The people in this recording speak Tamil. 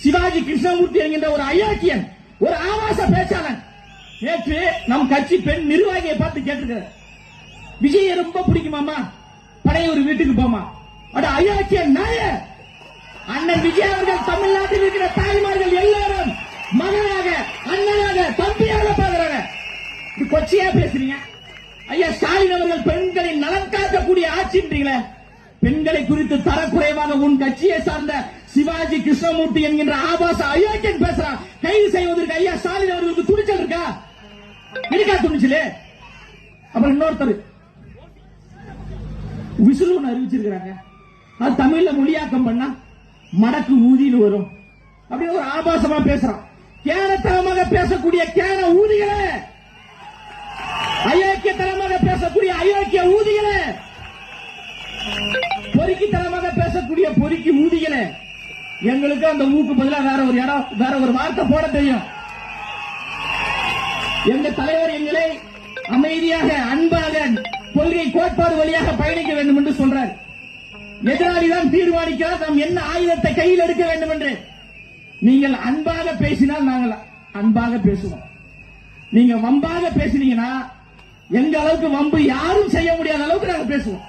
சிவாஜி கிருஷ்ணமூர்த்தி என்கின்ற ஒரு அயோக்கியன், ஒரு ஆபாச பேச்சாளன் நேற்று நம் கட்சி பெண் நிர்வாகியை பார்த்து கேட்டிருக்கிறார். விஜய் ரொம்ப பிடிக்குமாமா, பழைய ஒரு வீட்டுக்கு போமா. அட அயோக்கியன் நாய, அண்ணன் விஜய் அவர்கள் தமிழ்நாட்டில் இருக்கிற தாய்மார்கள் எல்லாரும் மகனாக, அண்ணனாக, தம்பியாக பார்க்கிறாங்க. இது கொச்சையா பேசுறீங்க ஐயா. ஸ்டாலின் அவர்கள் பெண்களின் நலன் காக்கக்கூடிய ஆட்சின்றீங்களே, பெண்களை குறித்து தரக்குறைவாக உன் கட்சியை சார்ந்த சிவாஜி கிருஷ்ணமூர்த்தி என்கின்ற ஆபாச அயோக்கியன் பேசுறான். கைது செய்வதற்கு ஐயா ஸ்டாலின் அவர்களுக்கு துணிச்சல் இருக்கா? துணிச்சல். அப்புறம் இன்னொருத்தர் விசில் ஒன்று அறிவிச்சிருக்கிறாங்க, அது தமிழ்ல மொழியாக்கம் பண்ணா மடக்கு ஊதியில் வரும். அப்படி ஒரு ஆபாசமா பேசுறான். கேனத்தனமாக பேசக்கூடிய கேன ஊதிகளே, அயோக்கியத்தனமாக பேசக்கூடிய அயோக்கிய ஊதிகளே, பொறுக்கித்தனமாக பேசக்கூடிய பொறுக்கி ஊதிகளே, எங்களுக்கு அந்த ஊக்கு பதிலா வேற ஒரு இடம், வேற ஒரு வார்த்தை போட தெரியும். எங்க தலைவர் எங்களை அமைதியாக, அன்பாக, கொள்கை கோட்பாடு வழியாக பயணிக்க வேண்டும் என்று சொல்றார். எதிராளிதான் தீர்மானிக்கிறார் நாம் என்ன ஆயுதத்தை கையில் எடுக்க வேண்டும் என்று. நீங்கள் அன்பாக பேசினால் நாங்கள் அன்பாக பேசுவோம். நீங்க வம்பாக பேசினீங்கன்னா எங்க அளவுக்கு வம்பு யாரும் செய்ய முடியாத அளவுக்கு நாங்கள் பேசுவோம்.